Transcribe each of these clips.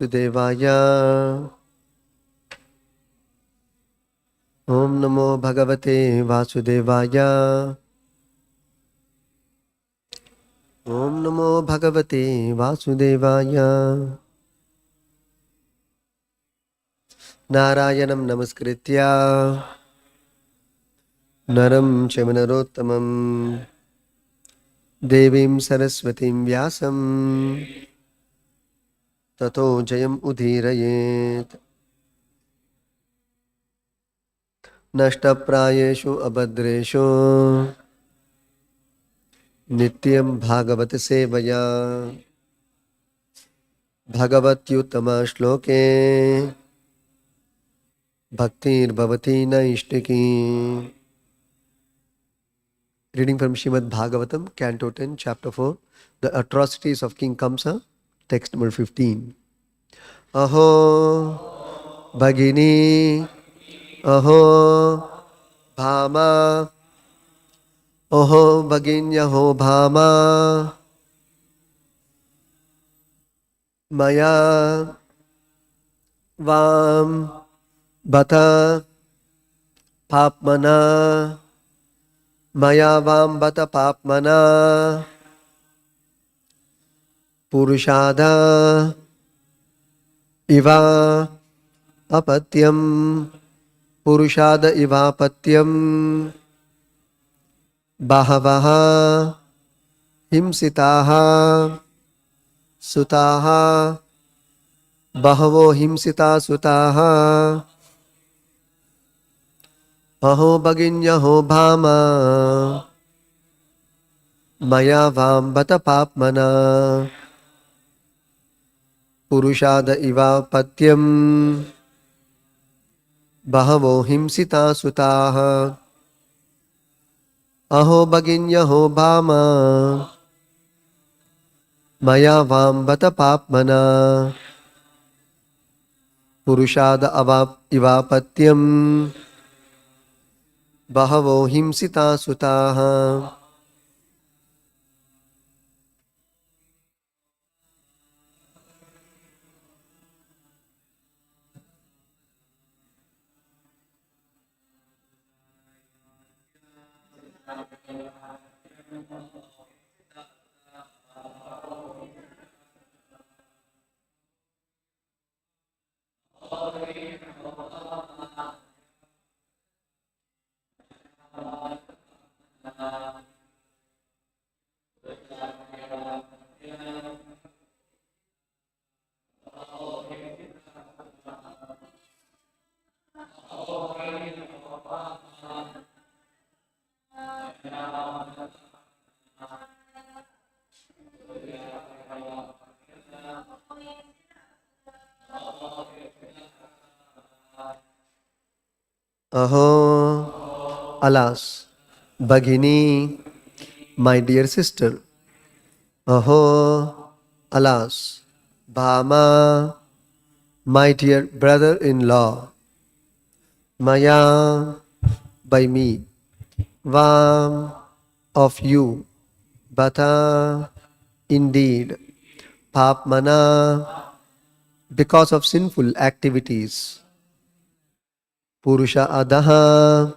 Sudevaya. Om Namo Bhagavate Vasudevaya. Om Namo Bhagavate Vasudevaya. Narayanam Namaskritya Naram Chamanarottamam Devim Saraswatim Vyasam Tato Jayam Udhirayet. Nashtaprayeshu abhadreshu Nityam Bhagavat Sevaya Bhagavatyutama Shloke Bhaktir Bhavati Naishtiki. Reading from Srimad Bhagavatam, Canto 10, Chapter 4, The Atrocities of King Kamsa, text number 15. Aho Bhagini, Aho Bhama, Aho Bhaginyaho Bhama, Maya Vam Bata Papmana, Maya Vam Bata Papmana, Purushada Iva Apatyam, Purushada Iva Patyam, Bahavaha Himsitaha Sutaha, Bahavo Himsita Sutaha, Aho Bhaginyaho Bhama, Maya Vam Bata Papmana, Purushada Iva Patyam, Bahavo Himsita Sutaha, Aho Bhaginyaho Bhama, Maya Vam Bata Papmana, Purushada Iva Patyam, Bahavo Himsita Sutaha. Aho, alas, Bhagini, my dear sister. Aho, alas, Bhama, my dear brother-in-law. Maya, by me. Vam, of you. Bata, indeed. Papmana, because of sinful activities. Purusha adaha,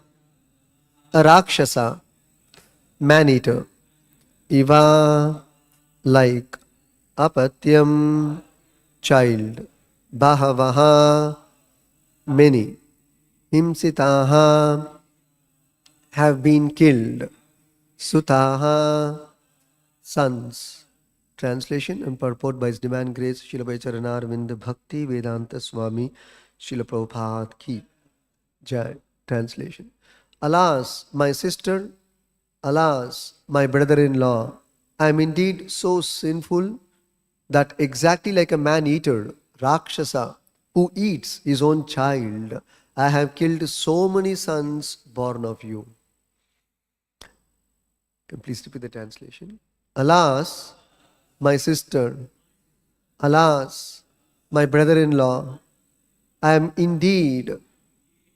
a rakshasa, man-eater. Iva, like. Apatyam, child. Bahavaha, many. Himsitaha, have been killed. Sutaha, sons. Translation and purport by His Divine Grace Srila Bhai Arvind Bhakti Vedanta Swami Srila Prabhupada Ki Jai. Translation. Alas, my sister, alas, my brother-in-law, I am indeed so sinful that exactly like a man-eater, Rakshasa, who eats his own child, I have killed so many sons born of you. Can you please repeat the translation? Alas, my sister, alas, my brother-in-law, I am indeed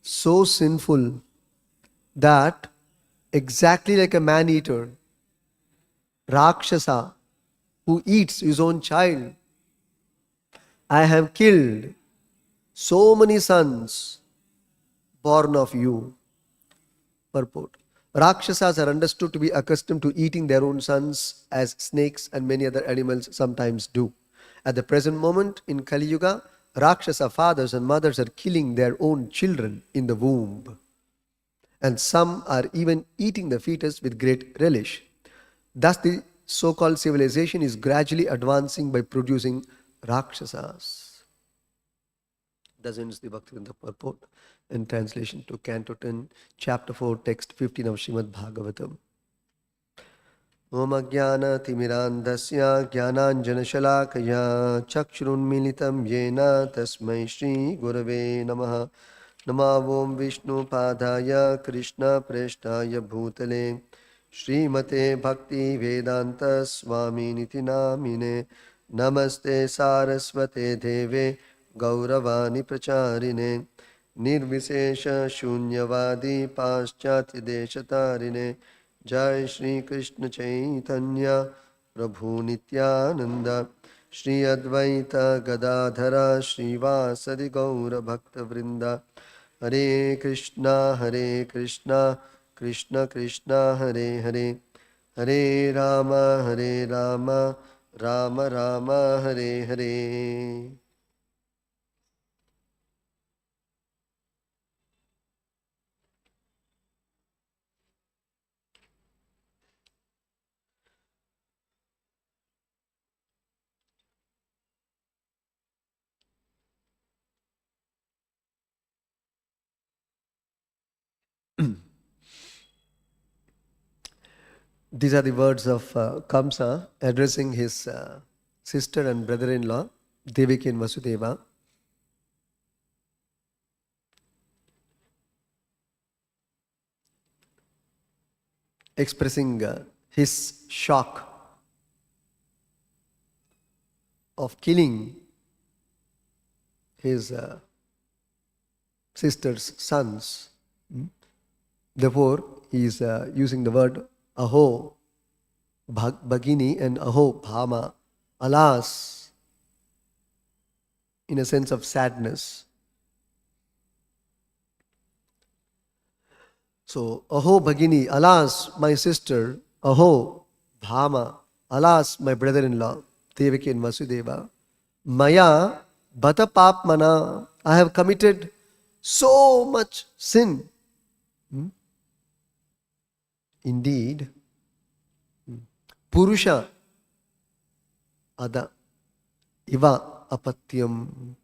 so sinful that exactly like a man-eater, Rakshasa, who eats his own child, I have killed so many sons born of you. Purport. Rakshasas are understood to be accustomed to eating their own sons as snakes and many other animals sometimes do. At the present moment in Kali Yuga, Rakshasa fathers and mothers are killing their own children in the womb. And some are even eating the fetus with great relish. Thus, the so-called civilization is gradually advancing by producing Rakshasas. Thus ends the Bhaktivedanta purport in translation to Canto 10, Chapter 4, Text 15 of Srimad Bhagavatam. Om Ajnana Timirandasya Jnananjanashalakaya Chakshurunmilitam Yena Tasmai Shri Gurave Namaha Nama Om Vishnu Padaya Krishna Preshtaya Bhutale Srimate Bhakti Vedanta Swami Niti Namine Namaste Saraswate Deve Gauravani Pracharine Nirvishesha Shunyavadi Paschatya Deshatarine Jai Shri Krishna Chaitanya Prabhu Nityananda Shri Advaita Gadadhara Srivasadi Gaura Bhakta Vrinda Hare Krishna Krishna Krishna Hare Hare Hare Rama Rama Rama Hare Hare. These are the words of Kamsa addressing his sister and brother-in-law, Devaki and Vasudeva. Expressing his shock of killing his sister's sons. Therefore, he is using the word Aho Bhagini and Aho Bhama, alas, in a sense of sadness. So, Aho Bhagini, alas, my sister, Aho Bhama, alas, my brother-in-law, Devaki and Vasudeva, Maya Bata Papmana, I have committed so much sin. Indeed, Purusha Ada Iva Apatyam.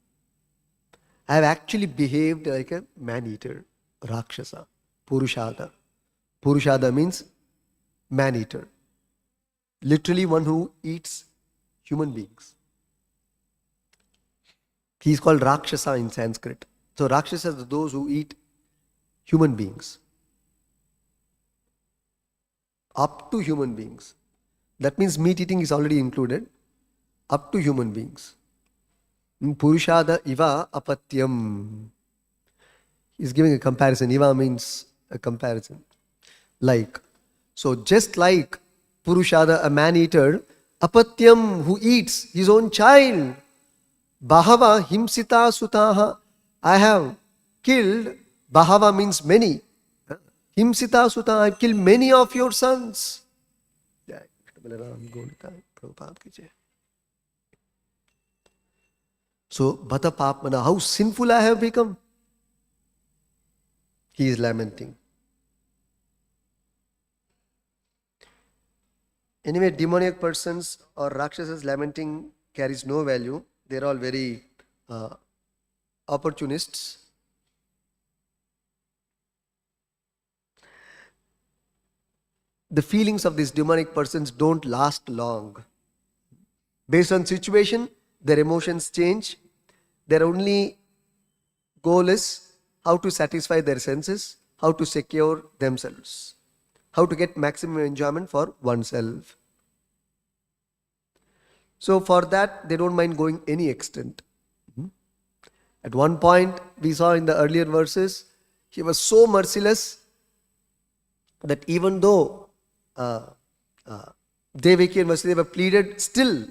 I have actually behaved like a man-eater, Rakshasa, Purushada. Purushada means man-eater. Literally one who eats human beings. He is called Rakshasa in Sanskrit. So Rakshasas are those who eat human beings. Up to human beings. That means meat eating is already included. Up to human beings. Purushada Iva Apatyam. He's giving a comparison. Iva means a comparison. Like. So just like Purushada, a man-eater, Apatyam, who eats his own child. Bahava Himsita Sutaha. I have killed. Bahava means many. Himsita Sutaha, I have killed many of your sons. So, Bhata Papmana, how sinful I have become. He is lamenting. Anyway, demoniac persons or Rakshasas lamenting carries no value. They are all very opportunists. The feelings of these demonic persons don't last long. Based on situation, their emotions change. Their only goal is how to satisfy their senses, how to secure themselves, how to get maximum enjoyment for oneself. So for that, they don't mind going any extent. At one point, we saw in the earlier verses, he was so merciless that even though Devaki and Vasudeva pleaded, still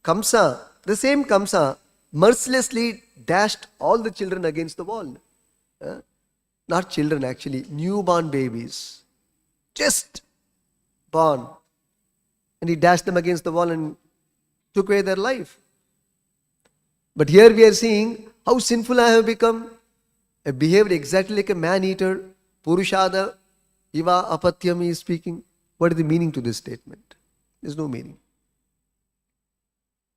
Kamsa, the same Kamsa, mercilessly dashed all the children against the wall. Uh, Not children actually, newborn babies. Just born. And he dashed them against the wall and took away their life. But here we are seeing how sinful I have become. I behaved exactly like a man-eater. Purushada iva apatyam, he is speaking. What is the meaning to this statement? There is no meaning.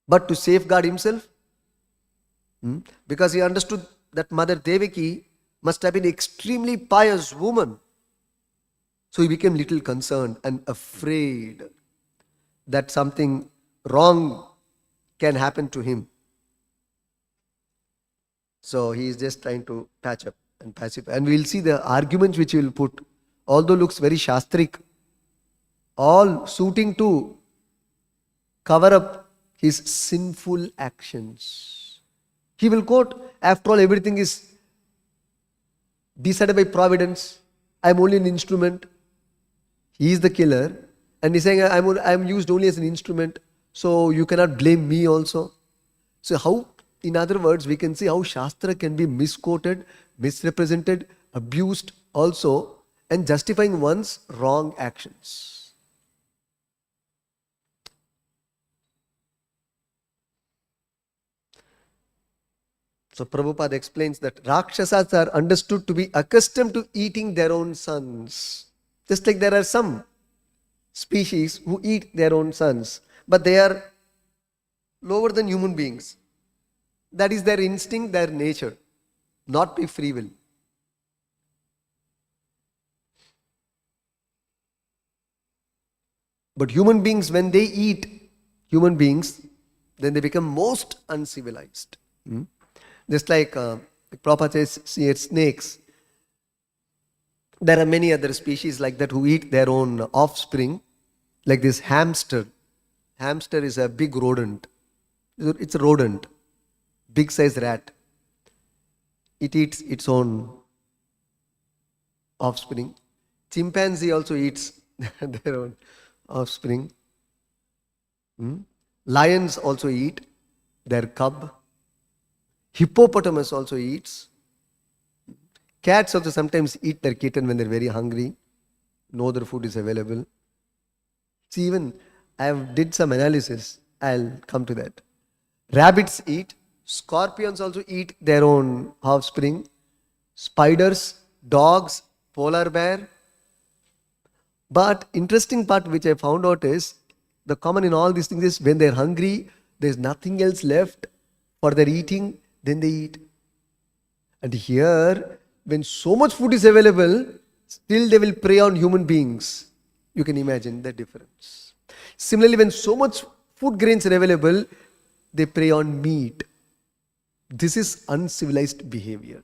But to safeguard himself, because he understood that Mother Devaki must have been an extremely pious woman. So he became little concerned and afraid that something wrong can happen to him. So he is just trying to patch up and pacify. And we'll see the arguments which he will put, although looks very shastric, all suiting to cover up his sinful actions. He will quote, after all, everything is decided by providence. I am only an instrument. He is the killer. And he's saying, I am used only as an instrument. So you cannot blame me also. So how, in other words, we can see how Shastra can be misquoted, misrepresented, abused also, and justifying one's wrong actions. So Prabhupada explains that Rakshasas are understood to be accustomed to eating their own sons. Just like there are some species who eat their own sons, but they are lower than human beings. That is their instinct, their nature, not by free will. But human beings, when they eat human beings, then they become most uncivilized. Just like Prabhupada says, see, snakes. There are many other species like that who eat their own offspring, like this hamster. Hamster is a big rodent. It's a rodent, big size rat. It eats its own offspring. Chimpanzee also eats their own offspring. Lions also eat their cub. Hippopotamus also eats. Cats also sometimes eat their kitten when they're very hungry. No other food is available. See, even I have did some analysis. I'll come to that. Rabbits eat. Scorpions also eat their own offspring. Spiders, dogs, polar bear. But interesting part which I found out is, the common in all these things is when they're hungry, there's nothing else left for their eating, then they eat. And here, when so much food is available, still they will prey on human beings. You can imagine the difference. Similarly, when so much food grains are available, they prey on meat. This is uncivilized behavior.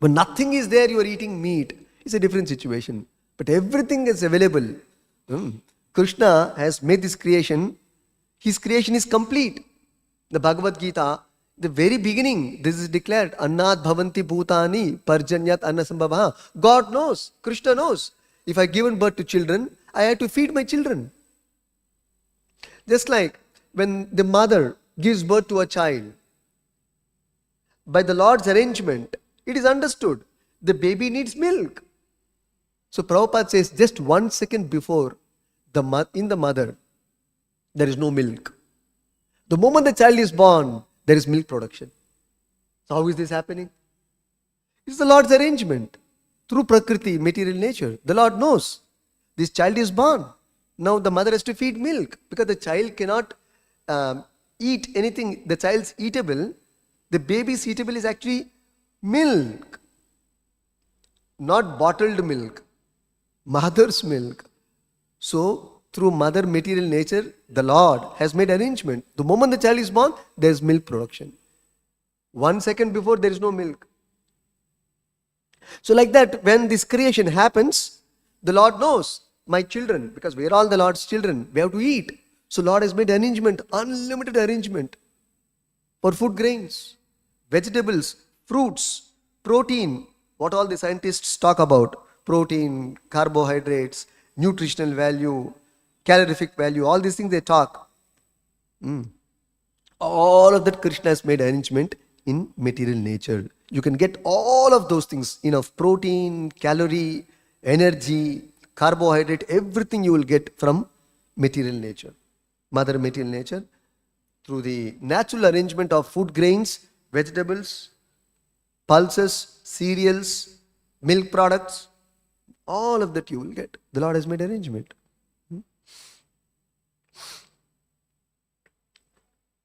When nothing is there, you are eating meat. It's a different situation. But everything is available. Krishna has made this creation. His creation is complete. The Bhagavad Gita, the very beginning, this is declared, Annat bhavanti bhutani parjanyat annasambhavaha. God knows, Krishna knows. If I given birth to children, I have to feed my children. Just like when the mother gives birth to a child, by the Lord's arrangement, it is understood the baby needs milk. So Prabhupada says just 1 second before, in the mother, there is no milk. The moment the child is born, there is milk production. So how is this happening? It's the Lord's arrangement. Through Prakriti, material nature. The Lord knows. This child is born. Now the mother has to feed milk because the child cannot eat anything. The child's eatable. The baby's eatable is actually milk. Not bottled milk. Mother's milk. So, through mother material nature, the Lord has made arrangement. The moment the child is born, there is milk production. 1 second before, there is no milk. So like that, when this creation happens, the Lord knows, my children, because we are all the Lord's children, we have to eat. So Lord has made arrangement, unlimited arrangement for food grains, vegetables, fruits, protein, what all the scientists talk about, protein, carbohydrates, nutritional value, calorific value, all these things they talk. All of that Krishna has made arrangement in material nature. You can get all of those things, enough protein, calorie, energy, carbohydrate, everything you will get from material nature, mother material nature, through the natural arrangement of food grains, vegetables, pulses, cereals, milk products, all of that you will get. The Lord has made arrangement.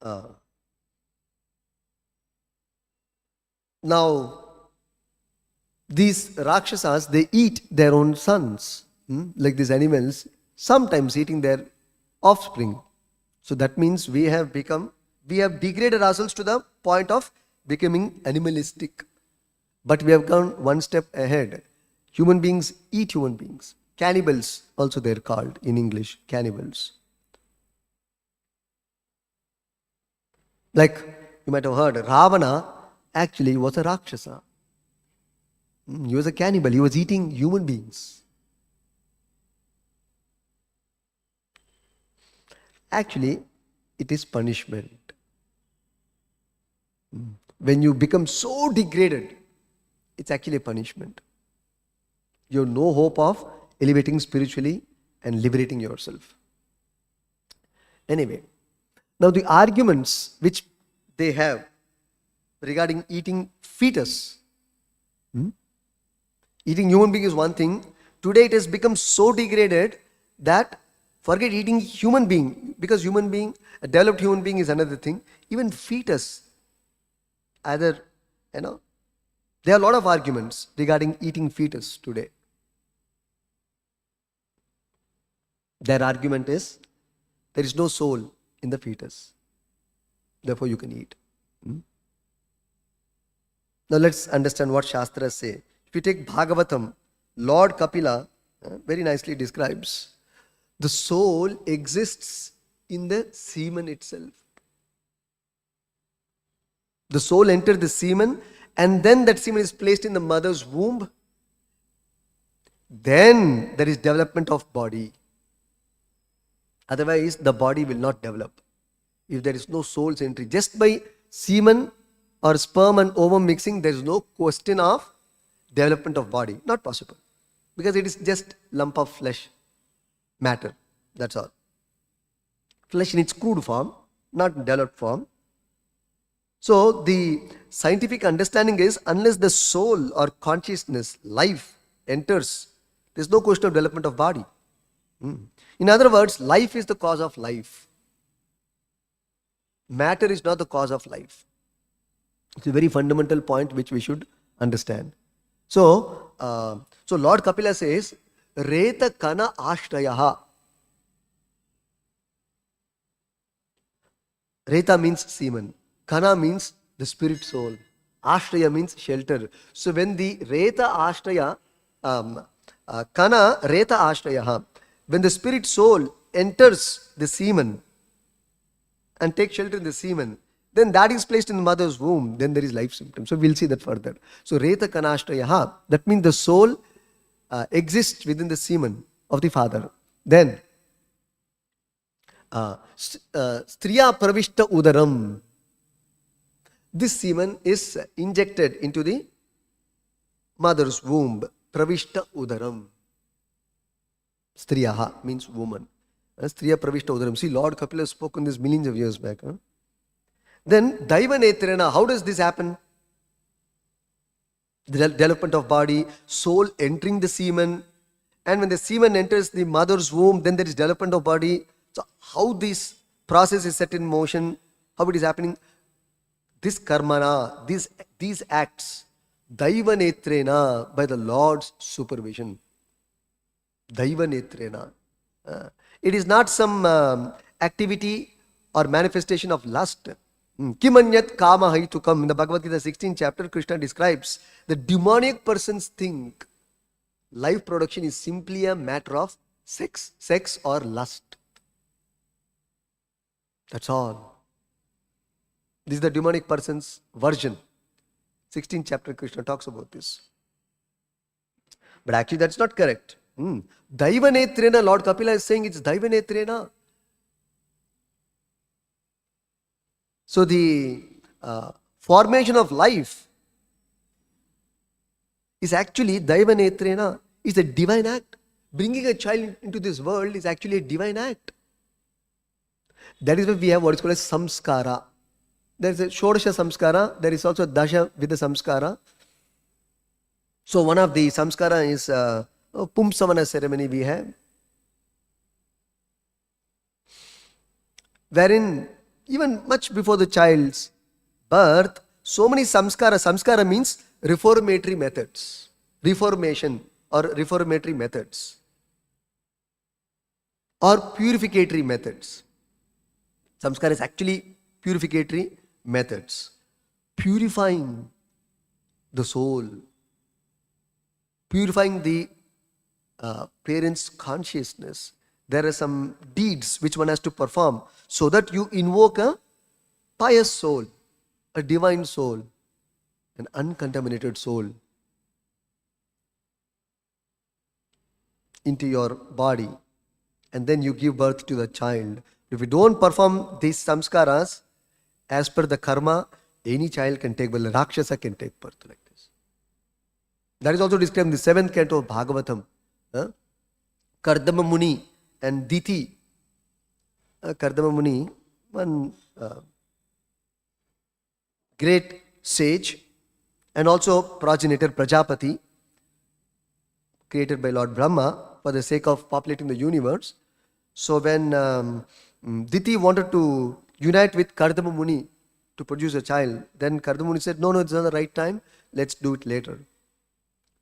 Uh, Now, these Rakshasas, they eat their own sons, like these animals, sometimes eating their offspring. So that means we have degraded ourselves to the point of becoming animalistic. But we have gone one step ahead. Human beings eat human beings. Cannibals, also they're called in English, cannibals. Like you might have heard, Ravana actually was a Rakshasa. He was a cannibal. He was eating human beings. Actually, it is punishment. When you become so degraded, it's actually a punishment. You have no hope of elevating spiritually and liberating yourself. Anyway, now the arguments which they have regarding eating fetus. Eating human being is one thing. Today it has become so degraded that forget eating human being, because a developed human being is another thing. Even fetus, either, there are a lot of arguments regarding eating fetus today. Their argument is there is no soul in the fetus. Therefore you can eat. Now let's understand what Shastras say. If you take Bhagavatam, Lord Kapila very nicely describes the soul exists in the semen itself. The soul enters the semen, and then that semen is placed in the mother's womb. Then there is development of body. Otherwise, the body will not develop. If there is no soul's entry, just by semen or sperm and ovum mixing, there is no question of development of body. Not possible. Because it is just lump of flesh, matter. That's all. Flesh in its crude form, not developed form. So the scientific understanding is, unless the soul or consciousness, life enters, there is no question of development of body. In other words, life is the cause of life. Matter is not the cause of life. It's a very fundamental point which we should understand. So Lord Kapila says, Reta Kana Ashrayaha. Reta means semen. Kana means the spirit soul. Ashraya means shelter. So when the Reta Ashraya, Kana Reta Ashrayaha, when the spirit soul enters the semen and takes shelter in the semen, then that is placed in the mother's womb, then there is life symptoms. So we'll see that further. So Reta Kanashtrayaha, that means the soul exists within the semen of the father. Then Striya Pravishta Udaram. This semen is injected into the mother's womb. Pravishta Udaram. Striyaha means woman. Striya Pravishta Udaram. See, Lord Kapila spoke on this millions of years back. Then Daiva Netrena, how does this happen? The development of body, soul entering the semen, and when the semen enters the mother's womb, then there is development of body. So how this process is set in motion, how it is happening? This karmana, these acts, Daiva Netrena, by the Lord's supervision. Daiva Netrena. It is not some activity or manifestation of lust. Kimanyat kama haitukam. In the Bhagavad Gita 16th chapter, Krishna describes the demoniac persons think life production is simply a matter of sex or lust. That's all. This is the demonic person's version. 16th chapter, Krishna talks about this. But actually that's not correct. Daiva Netrena, Lord Kapila is saying it's Daiva Netrena. So the formation of life is actually Daiva Netrena, is a divine act. Bringing a child into this world is actually a divine act. That is why we have what is called as samskara. There is a Shodasha samskara, there is also Dasha with the samskara. So one of the samskara is Pumsamana ceremony we have, wherein even much before the child's birth, so many samskara. Samskara means reformatory methods, reformation or reformatory methods, or purificatory methods. Samskara is actually purificatory methods, purifying the soul, purifying the parent's consciousness. There are some deeds which one has to perform so that you invoke a pious soul, a divine soul, an uncontaminated soul into your body, and then you give birth to the child. If you don't perform these samskaras as per the karma, any child can take birth. Rakshasa can take birth like this. That is also described in the 7th canto of Bhagavatam. Kardama Muni and Diti. Kardama Muni, one great sage, and also progenitor Prajapati, created by Lord Brahma for the sake of populating the universe. So when Diti wanted to unite with Kardama Muni to produce a child, then Kardama Muni said, no, it's not the right time, let's do it later.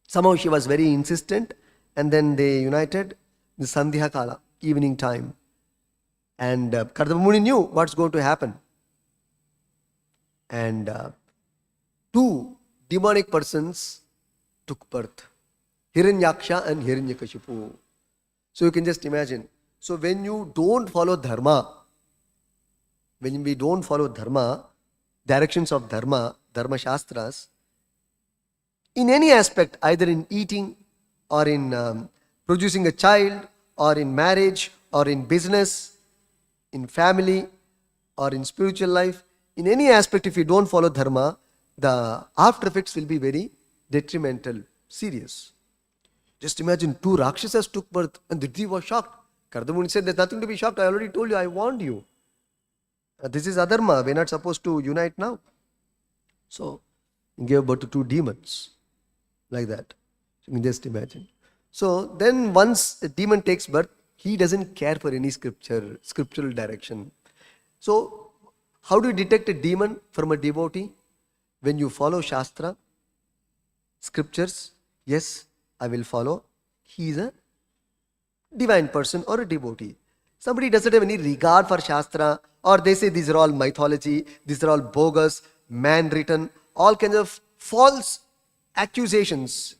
Somehow she was very insistent, and then they united the Sandhya Kala, evening time. And Kardama Muni knew what's going to happen. And two demonic persons took birth, Hiranyaksha and Hiranyakashipu. So you can just imagine. So when you don't follow dharma, when we don't follow dharma, directions of dharma, dharma shastras, in any aspect, either in eating or in producing a child or in marriage or in business, in family or in spiritual life, in any aspect, if you don't follow dharma, the after effects will be very detrimental, serious. Just imagine, two Rakshasas took birth and Diti was shocked. Kardama Muni said, there's nothing to be shocked. I already told you, I warned you. This is adharma. We're not supposed to unite now. So, he gave birth to two demons. Like that. You can just imagine. So, then once a demon takes birth, he doesn't care for any scriptural direction. So, how do you detect a demon from a devotee? When you follow Shastra, scriptures, yes, I will follow. He is a divine person or a devotee. Somebody doesn't have any regard for Shastra, or they say these are all mythology, these are all bogus, man-written, all kinds of false accusations.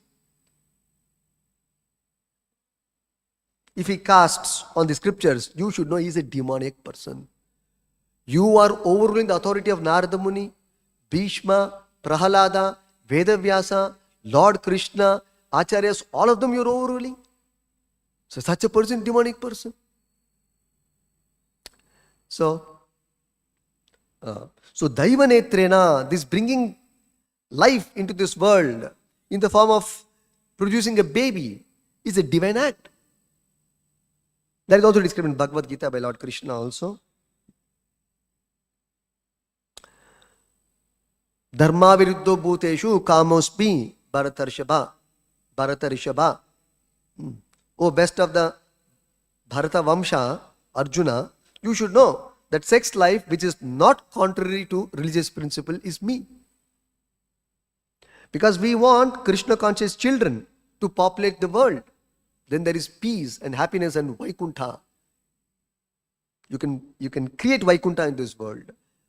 If he casts on the scriptures, you should know he is a demonic person. You are overruling the authority of Narada Muni, Bhishma, Prahalada, Vedavyasa, Lord Krishna, Acharyas, all of them you are overruling. So such a person, demonic person. So Daiva Netrena, this bringing life into this world in the form of producing a baby is a divine act. That is also described in Bhagavad Gita by Lord Krishna also. Dharma viruddho bhuteshu kamosmi Bharata O best of the Bharata Vamsha, Arjuna, you should know that sex life which is not contrary to religious principle is me. Because we want Krishna conscious children to populate the world. Then there is peace and happiness and Vaikuntha. You can create Vaikuntha in this world.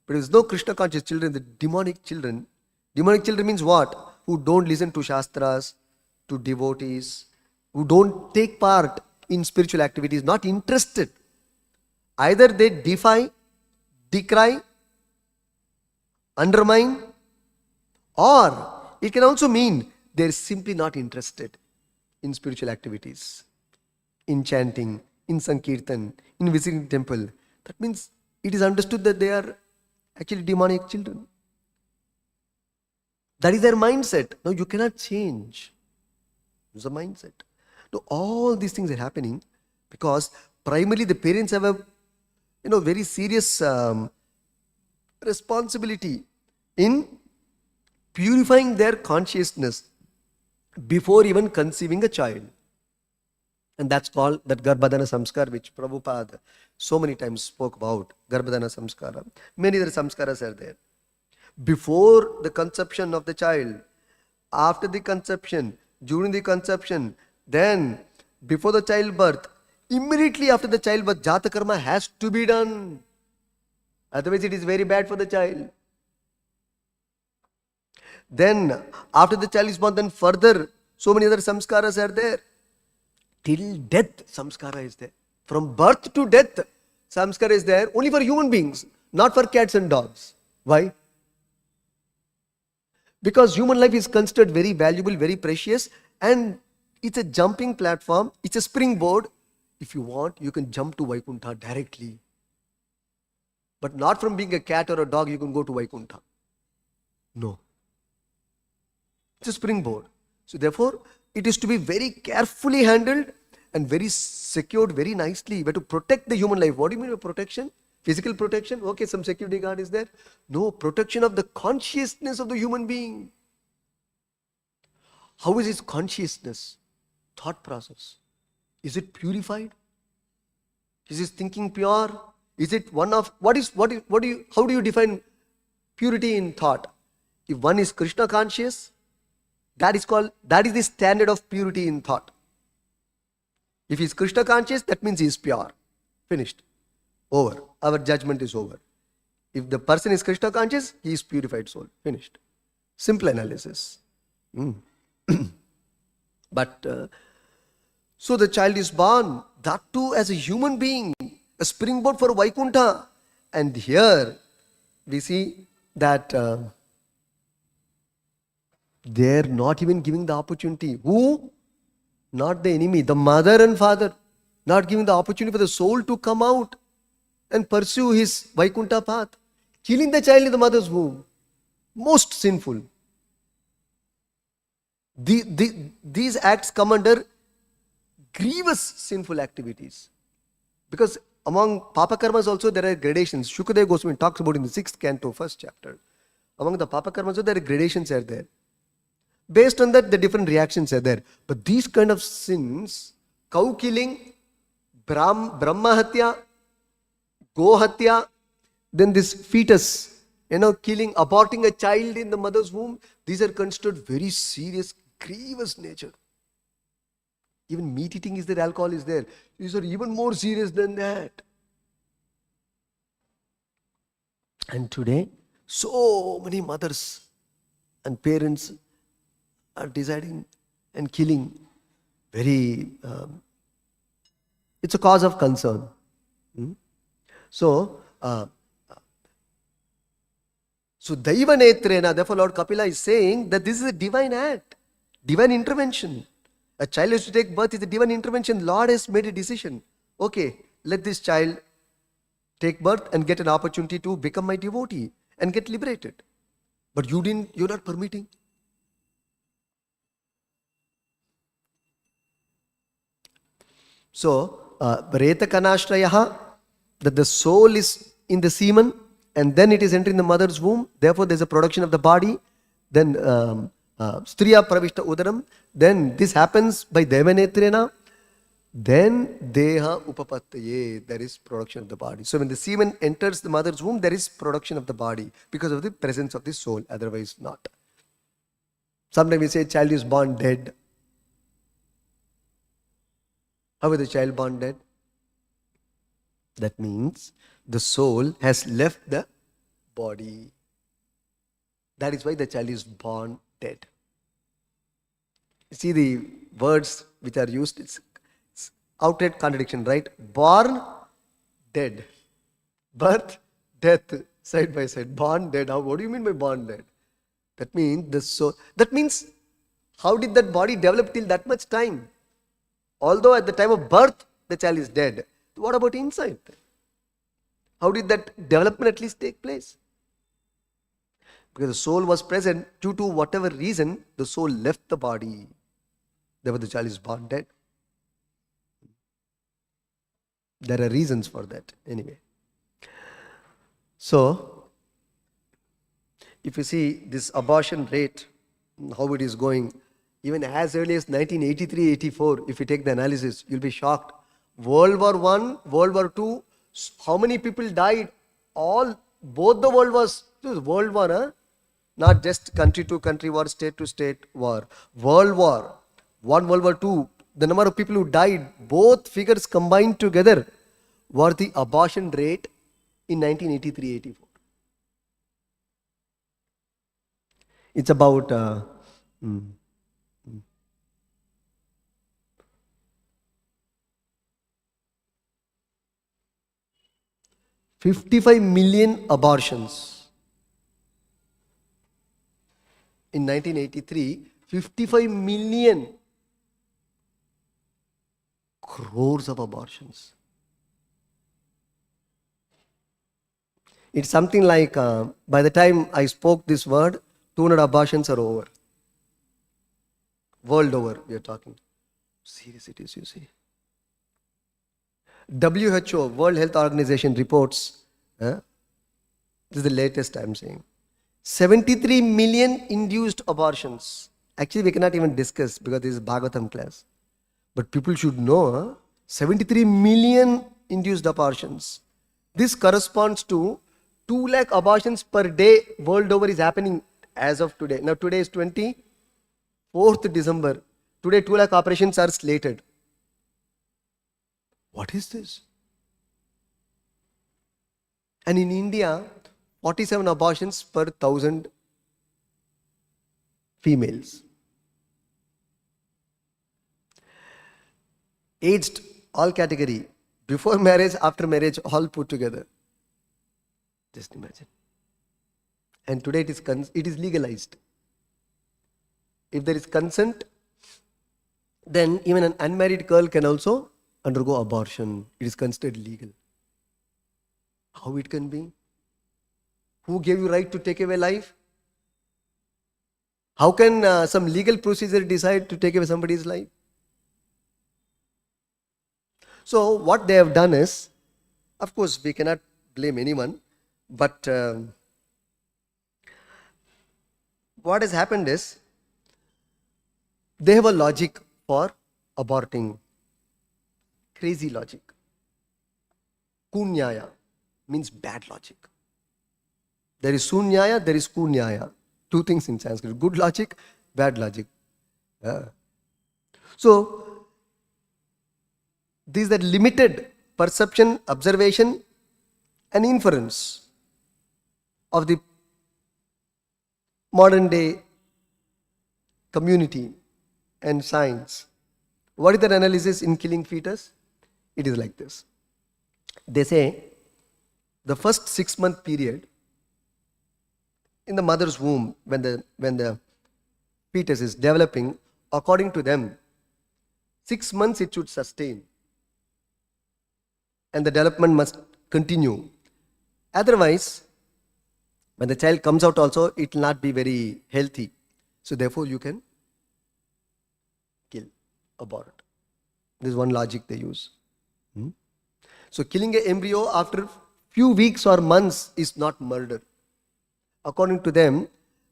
But there is no Krishna conscious children, the demonic children. Demonic children means what? Who don't listen to Shastras, to devotees, who don't take part in spiritual activities, not interested. Either they defy, decry, undermine, or it can also mean they're simply not interested in spiritual activities, in chanting, in Sankirtan, in visiting temple. That means it is understood that they are Actually, demonic children. That is their mindset. No, you cannot change. It's a mindset. No, all these things are happening because primarily the parents have a very serious responsibility in purifying their consciousness before even conceiving a child. And that's called that Garbhadana Samskar, which Prabhupada so many times spoke about. Garbhadana Samskara. Many other samskaras are there. Before the conception of the child, after the conception, during the conception, then before the childbirth, immediately after the childbirth, Jata Karma has to be done. Otherwise it is very bad for the child. Then after the child is born, then further so many other samskaras are there. Till death, samskara is there. From birth to death, samskara is there only for human beings, not for cats and dogs. Why? Because human life is considered very valuable, very precious, and it's a jumping platform, it's a springboard. If you want, you can jump to Vaikuntha directly. But not from being a cat or a dog, you can go to Vaikuntha. No. It's a springboard. So therefore, it is to be very carefully handled and very secured very nicely. We have to protect the human life. What do you mean by protection? Physical protection? Okay, some security guard is there. No, protection of the consciousness of the human being. How is his consciousness? Thought process. Is it purified? Is his thinking pure? Is it one of, how do you define purity in thought? If one is Krishna conscious, that is the standard of purity in thought. If he is Krishna conscious, that means he is pure. Finished. Over. Our judgment is over. If the person is Krishna conscious, he is purified soul. Finished. Simple analysis. But so the child is born, that too as a human being, a springboard for Vaikuntha. And here we see that they're not even giving the opportunity. Who? Not the enemy, the mother and father. Not giving the opportunity for the soul to come out and pursue his Vaikuntha path. Killing the child in the mother's womb. Most sinful. These acts come under grievous sinful activities. Because among Papa Karmas also there are gradations. Shukadeva Goswami talks about in the 6th canto, 1st chapter. Among the Papa Karmas also there are gradations are there. Based on that, the different reactions are there. But these kind of sins, cow killing, Brahma Hatya, Go Hatya, then this fetus, killing, aborting a child in the mother's womb, these are considered very serious, grievous nature. Even meat eating is there, alcohol is there. These are even more serious than that. And today, so many mothers and parents are deciding and killing. Very, it's a cause of concern. So Daiva Netrena, therefore Lord Kapila is saying that this is a divine act, divine intervention. A child has to take birth is a divine intervention. Lord has made a decision. Okay, let this child take birth and get an opportunity to become my devotee and get liberated. But you're not permitting. So, Reta Kanashrayaha, that the soul is in the semen and then it is entering the mother's womb. Therefore, there is a production of the body. Then, Striya Pravishta Udaram. Then this happens by Devanetrena. Then Deha Upapattaye. There is production of the body. So, when the semen enters the mother's womb, there is production of the body because of the presence of the soul. Otherwise, not. Sometimes we say child is born dead. How is the child born dead? That means the soul has left the body. That is why the child is born dead. You see the words which are used, it's outright contradiction, right? Born, dead. Birth, death, side by side. Born, dead. What do you mean by born, dead? That means the soul. That means, how did that body develop till that much time? Although at the time of birth, the child is dead. What about inside? How did that development at least take place? Because the soul was present, due to whatever reason, the soul left the body. Therefore, the child is born dead. There are reasons for that anyway. So, if you see this abortion rate, how it is going, even as early as 1983-84, if you take the analysis, you'll be shocked. World War I, World War II, how many people died? Both the World War, huh? Not just country to country war, state to state war. World War I, World War II, the number of people who died, both figures combined together, were the abortion rate in 1983-84. It's about 55 million abortions. In 1983, 55 million crores of abortions. It's something like, by the time I spoke this word, 200 abortions are over. World over, we are talking. Serious it is, you see. WHO, World Health Organization reports, this is the latest I'm saying, 73 million induced abortions. Actually, we cannot even discuss because this is Bhagavatam class. But people should know, 73 million induced abortions. This corresponds to 2 lakh abortions per day world over is happening as of today. Now today is 24th December. Today 2 lakh operations are slated. What is this? And in India, 47 abortions per 1,000 females. Aged, all category, before marriage, after marriage, all put together. Just imagine. And today it is legalized. If there is consent, then even an unmarried girl can also undergo abortion. It is considered legal. How it can be? Who gave you right to take away life? How can some legal procedure decide to take away somebody's life? So what they have done is, of course we cannot blame anyone, but what has happened is, they have a logic for aborting. Crazy logic. Kunyaya means bad logic. There is sunyaya, there is kunyaya. 2 things in Sanskrit. Good logic, bad logic. So, these are limited perception, observation and inference of the modern day community and science. What is their analysis in killing fetus? It is like this. They say the first 6-month period in the mother's womb, when the fetus is developing, according to them, 6 months it should sustain. And the development must continue. Otherwise, when the child comes out also, it will not be very healthy. So therefore you can kill, abort. This is one logic they use. So killing an embryo after few weeks or months is not murder. According to them,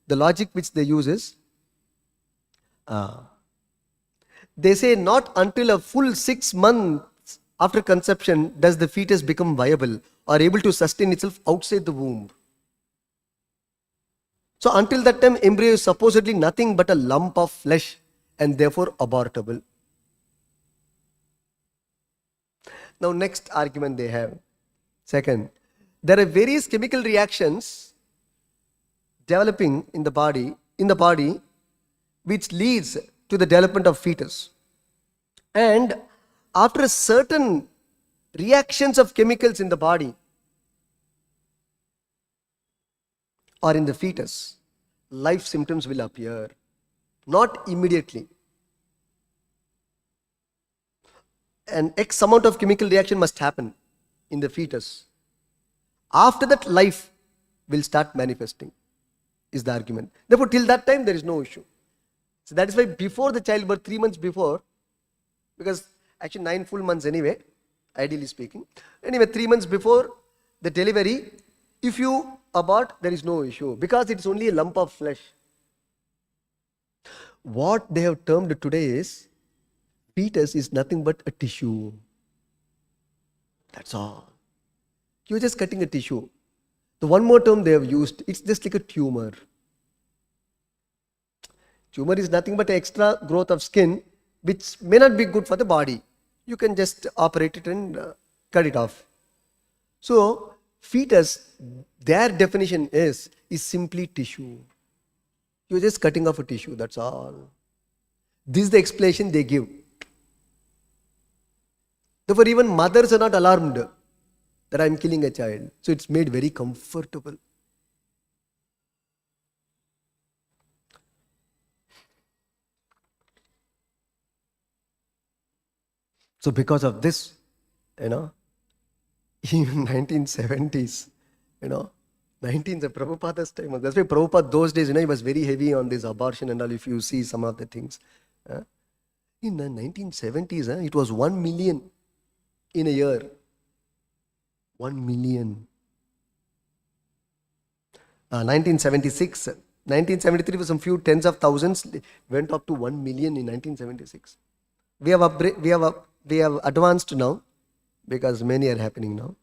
the logic which they use is, they say not until a full 6 months after conception does the fetus become viable or able to sustain itself outside the womb. So until that time, embryo is supposedly nothing but a lump of flesh and therefore abortable. Now next argument they have. Second, there are various chemical reactions developing in the body which leads to the development of fetus. And after certain reactions of chemicals in the body or in the fetus, life symptoms will appear. Not immediately. An X amount of chemical reaction must happen in the fetus. After that, life will start manifesting. is the argument. Therefore, till that time, there is no issue. So that is why before the childbirth, 3 months before, because actually 9 full months anyway, ideally speaking. Anyway, 3 months before the delivery, if you abort, there is no issue because it is only a lump of flesh. What they have termed today is, fetus is nothing but a tissue. That's all. You're just cutting a tissue. The one more term they have used, it's just like a tumor. Tumor is nothing but an extra growth of skin which may not be good for the body. You can just operate it and cut it off. So, fetus, their definition is simply tissue. You're just cutting off a tissue, that's all. This is the explanation they give. Therefore, even mothers are not alarmed that I am killing a child. So, it's made very comfortable. So, because of this, even 1970s, 19th Prabhupada's time. That's why Prabhupada those days, he was very heavy on this abortion and all, if you see some of the things. In the 1970s, it was 1 million in a year. 1 million. 1976. 1973 was some few tens of thousands, went up to 1 million in 1976. We have advanced now because many are happening now.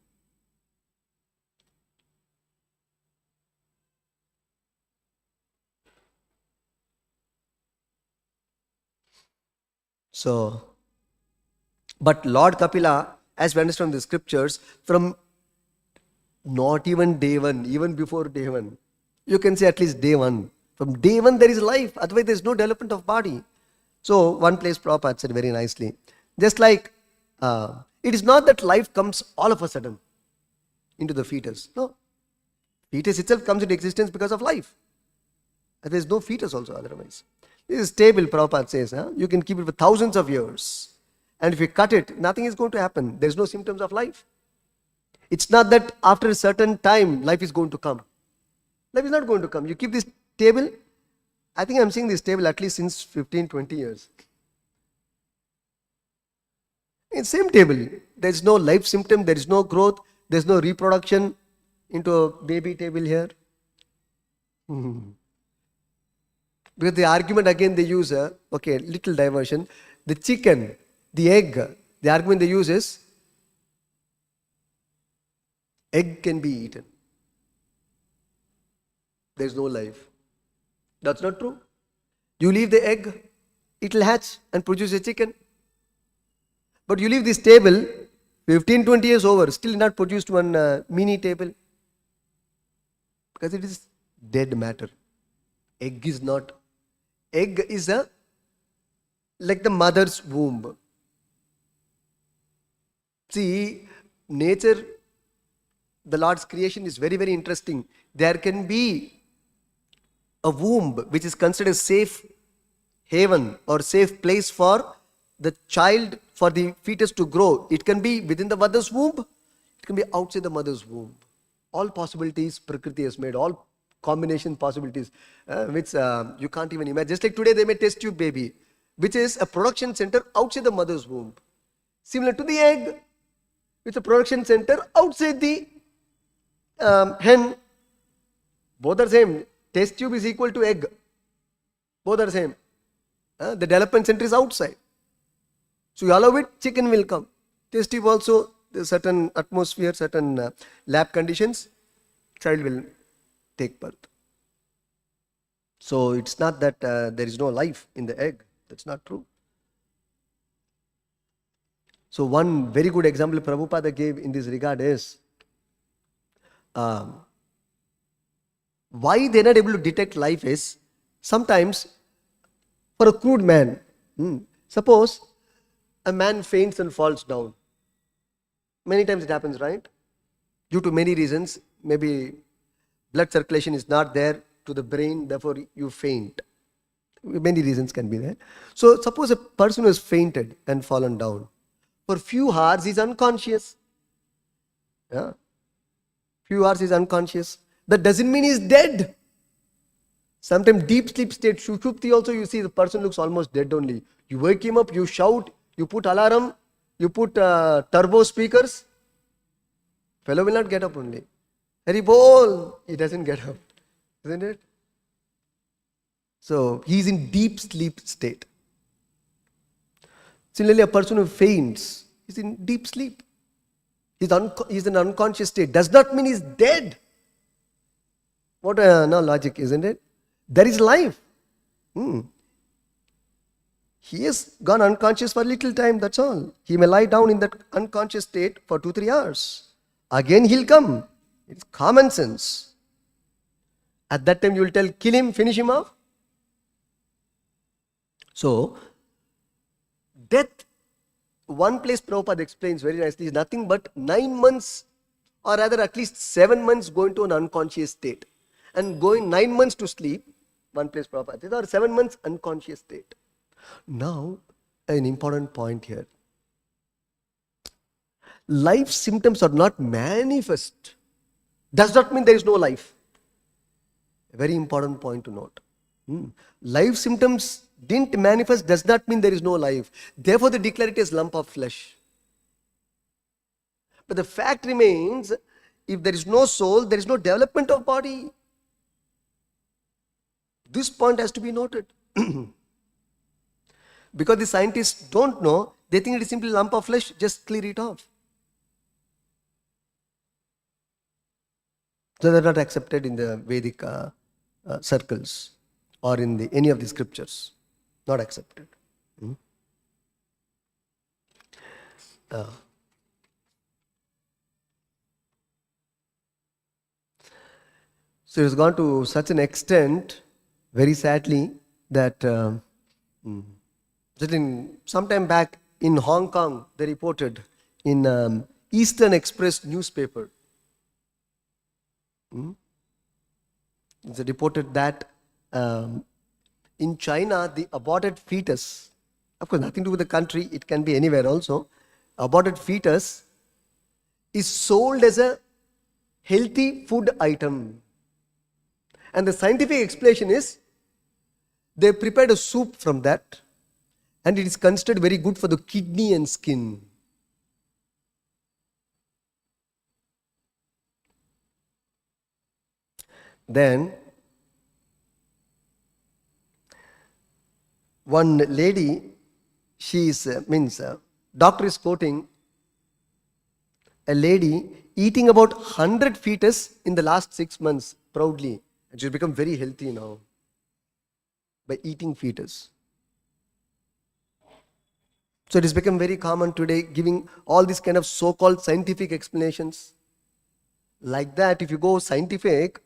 So, but Lord Kapila, as we understand the scriptures, from not even day one, even before day one, you can say at least day one. From day one there is life, otherwise there is no development of body. So, one place Prabhupada said very nicely, just like it is not that life comes all of a sudden into the fetus. No. Fetus itself comes into existence because of life. There is no fetus also otherwise. This is stable, Prabhupada says. You can keep it for thousands of years. And if you cut it, nothing is going to happen. There is no symptoms of life. It's not that after a certain time, life is going to come. Life is not going to come. You keep this table. I think I'm seeing this table at least since 15, 20 years. It's same table. There is no life symptom. There is no growth. There is no reproduction into a baby table here. Because the argument again they use, little diversion. The chicken, the egg, the argument they use is, egg can be eaten. There is no life. That's not true. You leave the egg, it will hatch and produce a chicken. But you leave this table, 15, 20 years over, still not produced one mini table. Because it is dead matter. Egg is not. Egg is like the mother's womb. See, nature, the Lord's creation is very, very interesting. There can be a womb which is considered a safe haven or safe place for the child, for the fetus to grow. It can be within the mother's womb. It can be outside the mother's womb. All possibilities Prakriti has made, all combination possibilities which you can't even imagine. Just like today they made test tube baby, which is a production center outside the mother's womb. Similar to the egg, it's a production center outside the hen. Both are same. Test tube is equal to egg. Both are same. The development center is outside. So you allow it, chicken will come. Test tube also, there's certain atmosphere, certain lab conditions, child will take birth. So it's not that there is no life in the egg. That's not true. So one very good example Prabhupada gave in this regard is, why they're not able to detect life is, sometimes for a crude man, suppose a man faints and falls down. Many times it happens, right? Due to many reasons, maybe blood circulation is not there to the brain, therefore you faint. Many reasons can be there. So suppose a person who has fainted and fallen down. For few hours he is unconscious. Few hours he is unconscious. That doesn't mean he is dead. Sometimes deep sleep state, Shushupti also, you see the person looks almost dead only. You wake him up, you shout, you put alarm, you put turbo speakers. Fellow will not get up only. Hari bol, he doesn't get up. Isn't it? So, he is in deep sleep state. Similarly, a person who faints is in deep sleep. He's in an unconscious state. Does not mean he's dead. What a logic, isn't it? There is life. He has gone unconscious for a little time, that's all. He may lie down in that unconscious state for 2-3 hours. Again he'll come. It's common sense. At that time you will tell, kill him, finish him off. So, death, one place Prabhupada explains very nicely, is nothing but 9 months, or rather at least 7 months go into an unconscious state. And going 9 months to sleep, one place Prabhupada says, or 7 months unconscious state. Now, an important point here. Life symptoms are not manifest. Does not mean there is no life. A very important point to note. Life symptoms didn't manifest does not mean there is no life. Therefore, they declare it as lump of flesh. But the fact remains, if there is no soul, there is no development of body. This point has to be noted. Because the scientists don't know, they think it is simply lump of flesh, just clear it off. So they are not accepted in the Vedic circles or in any of the scriptures. Not accepted. So it has gone to such an extent, very sadly, that some time back in Hong Kong, they reported in Eastern Express newspaper. They reported that in China, the aborted fetus, of course nothing to do with the country, it can be anywhere also, aborted fetus is sold as a healthy food item. And the scientific explanation is, they prepared a soup from that, and it is considered very good for the kidney and skin. Then, one lady, doctor is quoting a lady eating about 100 fetus in the last 6 months proudly. And she's become very healthy now by eating fetus. So it has become very common today, giving all these kind of so-called scientific explanations. Like that, if you go scientific,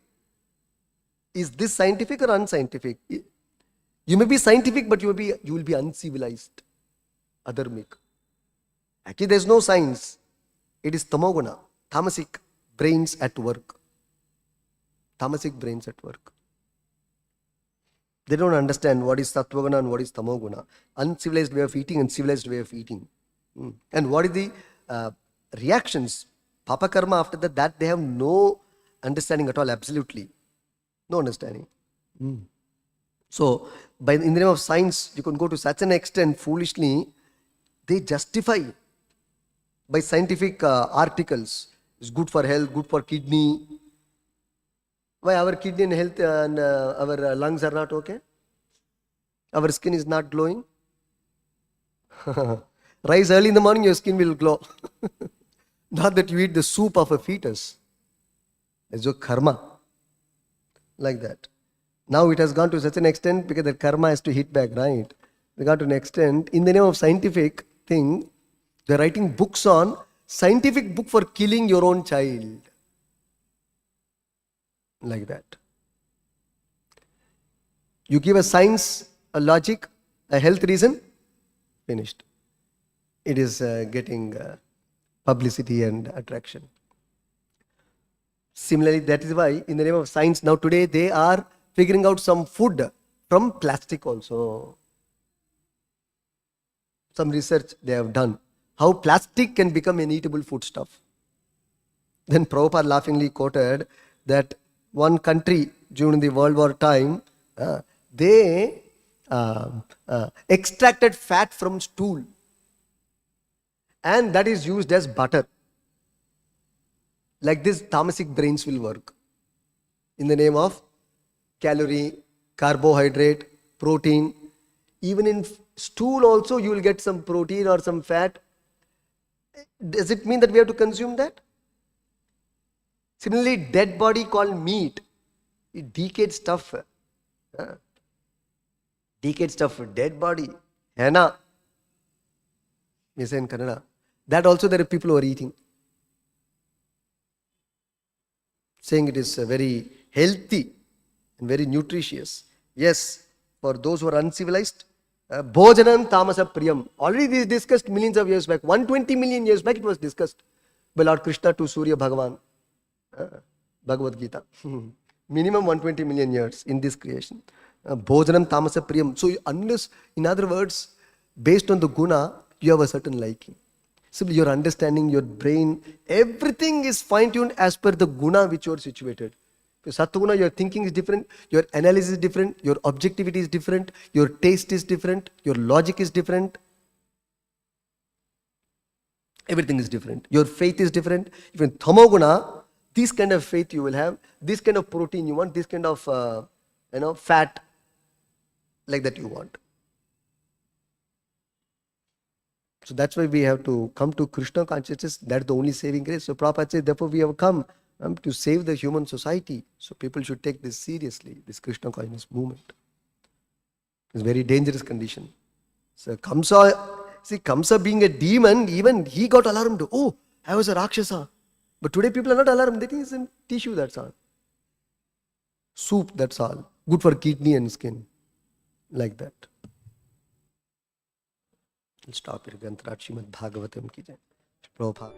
is this scientific or unscientific? You may be scientific, but you will be uncivilized, adharmic. Actually, there is no science. It is tamoguna, tamasic brains at work. Tamasic brains at work. They don't understand what is sattvaguna and what is tamoguna. Uncivilized way of eating and civilized way of eating. And what is the reactions? Papa karma after that they have no understanding at all, absolutely. No understanding. So, in the name of science, you can go to such an extent, foolishly, they justify by scientific articles. It's good for health, good for kidney. Why our kidney and health and our lungs are not okay? Our skin is not glowing? Rise early in the morning, your skin will glow. Not that you eat the soup of a fetus. It's your karma. Like that. Now it has gone to such an extent because the karma has to hit back, right? They got to an extent, in the name of scientific thing, they're writing books on scientific book for killing your own child. Like that. You give a science, a logic, a health reason, finished. It is getting publicity and attraction. Similarly, that is why in the name of science, now today they are figuring out some food from plastic also. Some research they have done. How plastic can become an eatable foodstuff. Then Prabhupada laughingly quoted that one country during the World War time, They extracted fat from stool, and that is used as butter. Like this, tamasic brains will work in the name of calorie, carbohydrate, protein. Even in stool also you will get some protein or some fat. Does it mean that we have to consume that? Similarly, dead body called meat. It decayed stuff. Decayed stuff, dead body. Henna. We say in Kannada. That also there are people who are eating. Saying it is very healthy and very nutritious. Yes, for those who are uncivilized, Bhojanam Tamasa Priyam. Already this is discussed millions of years back. 120 million years back it was discussed by Lord Krishna to Surya Bhagavan. Bhagavad Gita. Minimum 120 million years in this creation. Bhojanam Tamasa Priyam. So unless, in other words, based on the guna, you have a certain liking. Simply your understanding, your brain, everything is fine-tuned as per the guna which you are situated. If Sattva-guna, your thinking is different, your analysis is different, your objectivity is different, your taste is different, your logic is different. Everything is different. Your faith is different. Even Tamo-guna, this kind of faith you will have, this kind of protein you want, this kind of fat like that you want. So that's why we have to come to Krishna consciousness. That's the only saving grace. So Prabhupada says, therefore we have come to save the human society. So people should take this seriously, this Krishna consciousness movement. It's a very dangerous condition. So Kamsa being a demon, even he got alarmed. Oh, I was a Rakshasa. But today people are not alarmed. They think it's in tissue, that's all. Soup, that's all. Good for kidney and skin. Like that. I'll stop here. Granthrat Srimad Bhagavatam ki jai. Prabhupada.